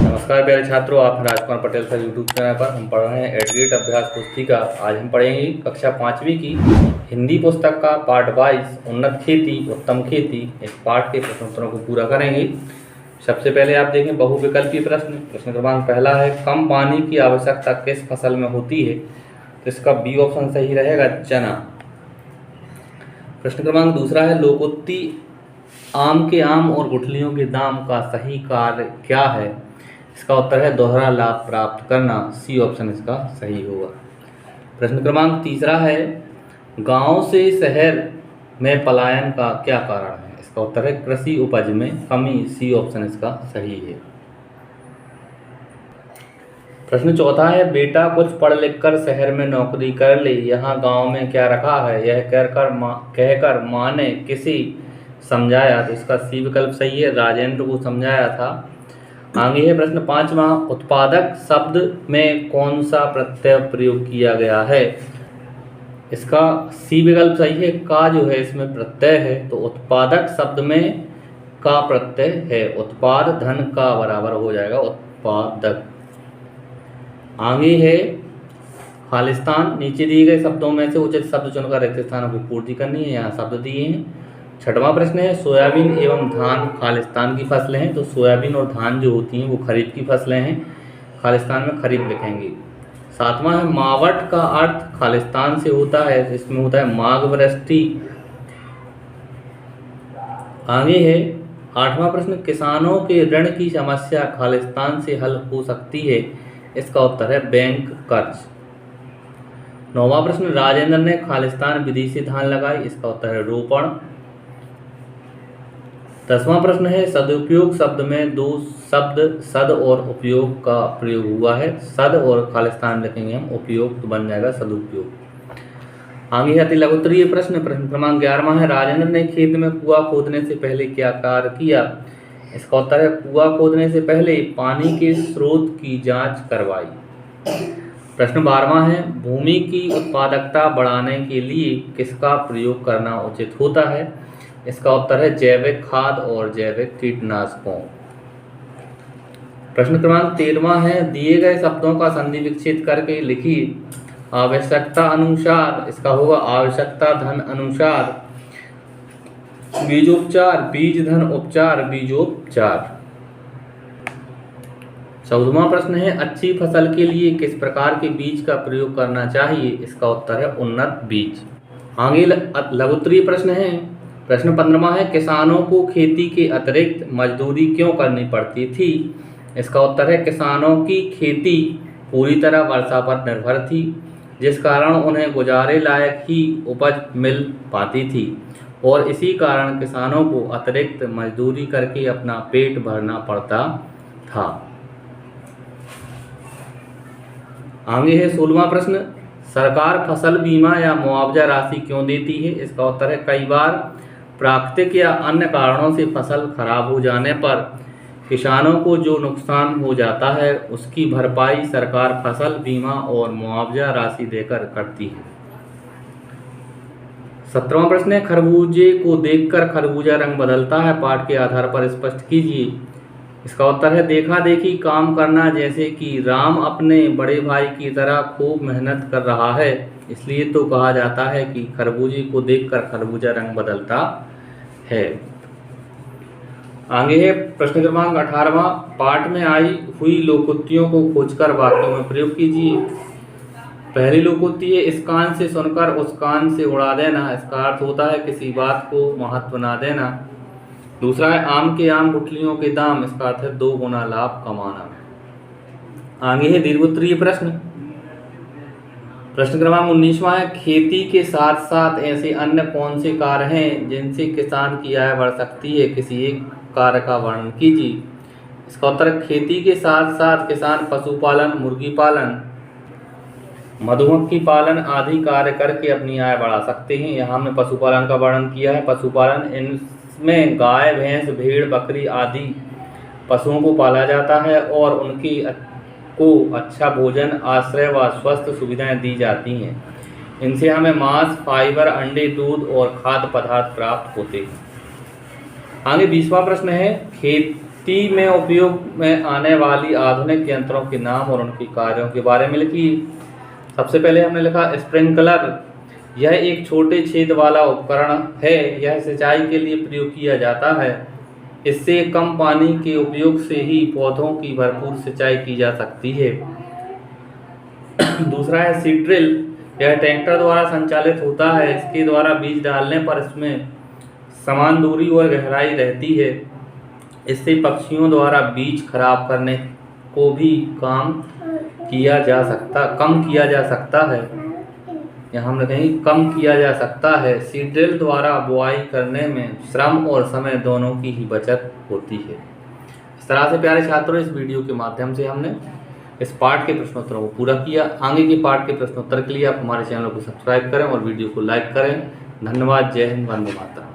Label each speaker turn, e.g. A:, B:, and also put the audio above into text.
A: नमस्कार प्यारे छात्रों, आप Rajkumar Patel sir YouTube channel पर हम पढ़ रहे हैं एडग्रेड अभ्यास पुस्तिका। आज हम पढ़ेंगे कक्षा 5वीं की हिंदी पुस्तक का पाठ 22 उन्नत खेती उत्तम खेती। इस पाठ के प्रश्नोत्तरों को पूरा करेंगे। सबसे पहले आप देखें बहुविकल्पी प्रश्न क्रमांक पहला है, कम पानी की आवश्यकता किस फसल में होती है? तो इसका बी ऑप्शन सही रहेगा, चना। प्रश्न क्रमांक दूसरा है, लोकोक्ति आम के आम और गुठलियों के दाम का सही कार्य क्या है? इसका उत्तर है दोहरा लाभ प्राप्त करना। सी ऑप्शन इसका सही होगा। प्रश्न क्रमांक तीसरा है, गांव से शहर में पलायन का क्या कारण है? इसका उत्तर है कृषि उपज में कमी। सी ऑप्शन इसका सही है। प्रश्न चौथा है, बेटा कुछ पढ़ लिख कर शहर में नौकरी कर ले, यहाँ गांव में क्या रखा है? यह कहकर माँ ने किसी समझाया? तो इसका सी विकल्प सही है, राजेंद्र को समझाया था। आगे है प्रश्न पांचवा, उत्पादक शब्द में कौन सा प्रत्यय प्रयोग किया गया है? इसका सी विकल्प सही है, का जो है इसमें प्रत्यय है, तो उत्पादक शब्द में का प्रत्यय है। उत्पाद धन का बराबर हो जाएगा उत्पादक। आगे है खालिस्तान, नीचे दिए गए शब्दों में से उचित शब्द चुनकर रिक्त स्थानों की पूर्ति करनी है। यहाँ शब्द दिए हैं। छठवां प्रश्न है, सोयाबीन एवं धान खालिस्तान की फसलें हैं। तो सोयाबीन और धान जो होती हैं वो खरीफ की फसलें हैं, खालिस्तान में खरीफ लिखेंगे। सातवां है, मावट का अर्थ खालिस्तान से होता है, इसमें होता है माघ वृष्टि। आगे है आठवां प्रश्न, किसानों के ऋण की समस्या खालिस्तान से हल हो सकती है। इसका उत्तर है बैंक कर्ज। नौवां प्रश्न, राजेंद्र ने खालिस्तान विधि से धान लगाई। इसका उत्तर है रोपण। 10वां प्रश्न है, सदुपयोग शब्द में दो शब्द सद और उपयोग का प्रयोग हुआ है। सद और खालिस्तान लिखेंगे हम, उपयोग तो बन जाएगा सदुपयोग। आगे है अति लघुत्तरीय प्रश्न क्रमांक 11वां है, राजेंद्र ने खेत में कुआं खोदने से पहले क्या कार्य किया? इसका उत्तर है कुआं खोदने से पहले पानी के स्रोत की जांच करवाई। प्रश्न 12वां है, भूमि की उत्पादकता बढ़ाने के लिए किसका प्रयोग करना उचित होता है? इसका उत्तर है जैविक खाद और जैविक कीटनाशकों। प्रश्न क्रमांक 13वां है, दिए गए शब्दों का संधि विच्छेद करके लिखिए। आवश्यकता अनुसार, इसका होगा आवश्यकता धन अनुसार, बीजोपचार बीज धन उपचार बीजोपचार। 14वां प्रश्न है, अच्छी फसल के लिए किस प्रकार के बीज का प्रयोग करना चाहिए? इसका उत्तर है उन्नत बीज। आगे लघुत्तरीय प्रश्न है। प्रश्न 15वां है, किसानों को खेती के अतिरिक्त मजदूरी क्यों करनी पड़ती थी? इसका उत्तर है किसानों की खेती पूरी तरह वर्षा पर निर्भर थी, जिस कारण उन्हें गुजारे लायक ही उपज मिल पाती थी और इसी कारण किसानों को अतिरिक्त मजदूरी करके अपना पेट भरना पड़ता था। आगे है 16वां प्रश्न, सरकार फसल बीमा या मुआवजा राशि क्यों देती है? इसका उत्तर है कई बार प्राकृतिक या अन्य कारणों से फसल खराब हो जाने पर किसानों को जो नुकसान हो जाता है उसकी भरपाई सरकार फसल बीमा और मुआवजा राशि देकर करती है। 17वां प्रश्न है, खरबूजे को देखकर खरबूजा रंग बदलता है, पाठ के आधार पर स्पष्ट कीजिए। इसका उत्तर है देखा देखी काम करना, जैसे कि राम अपने बड़े भाई की तरह खूब मेहनत कर रहा है, इसलिए तो कहा जाता है कि खरबूजे को देखकर खरबूजा रंग बदलता है। आगे है प्रश्न क्रमांक 18वां, पाठ में आई हुई लोकोक्तियों को खोजकर वाक्यों में प्रयोग कीजिए। पहली लोकोक्ति है, इस कान से सुनकर उस कान से उड़ा देना। इसका अर्थ होता है किसी बात को महत्व ना देना। दूसरा है, आम के आम गुठलियों के दाम। इसका अर्थ है 2 गुना लाभ कमाना। आगे है दीर्घोत्तरीय प्रश्न क्रमांक 19वां है, खेती के साथ साथ ऐसे अन्य कौन से कार्य हैं जिनसे किसान की आय बढ़ सकती है? किसी एक कार्य का वर्णन कीजिए। इसका उत्तर, खेती के साथ साथ किसान पशुपालन, मुर्गी पालन, मधुमक्खी पालन आदि कार्य करके अपनी आय बढ़ा सकते हैं। यहाँ हमने पशुपालन का वर्णन किया है। पशुपालन, इनमें गाय भैंस भेड़ बकरी आदि पशुओं को पाला जाता है और उनकी को अच्छा भोजन आश्रय व स्वस्थ सुविधाएं दी जाती हैं। इनसे हमें मांस फाइबर अंडे दूध और खाद्य पदार्थ प्राप्त होते हैं। आगे 20वां प्रश्न है, खेती खेती में उपयोग में आने वाली आधुनिक यंत्रों के नाम और उनके कार्यों के बारे में लिखिए। सबसे पहले हमने लिखा स्प्रिंकलर। यह एक छोटे छेद वाला उपकरण है। यह सिंचाई के लिए प्रयोग किया जाता है। इससे कम पानी के उपयोग से ही पौधों की भरपूर सिंचाई की जा सकती है। दूसरा है सीड ड्रिल। यह ट्रैक्टर द्वारा संचालित होता है। इसके द्वारा बीज डालने पर इसमें समान दूरी और गहराई रहती है। इससे पक्षियों द्वारा बीज खराब करने को भी कम किया जा सकता है। यहाँ हम कहीं कम किया जा सकता है। सीड ड्रिल द्वारा बुआई करने में श्रम और समय दोनों की ही बचत होती है। इस तरह से प्यारे छात्रों, इस वीडियो के माध्यम से हमने इस पाठ के प्रश्नोत्तरों को पूरा किया। आगे के पाठ के प्रश्नोत्तर के लिए आप हमारे चैनल को सब्सक्राइब करें और वीडियो को लाइक करें। धन्यवाद। जय हिंद, वंदे मातरम।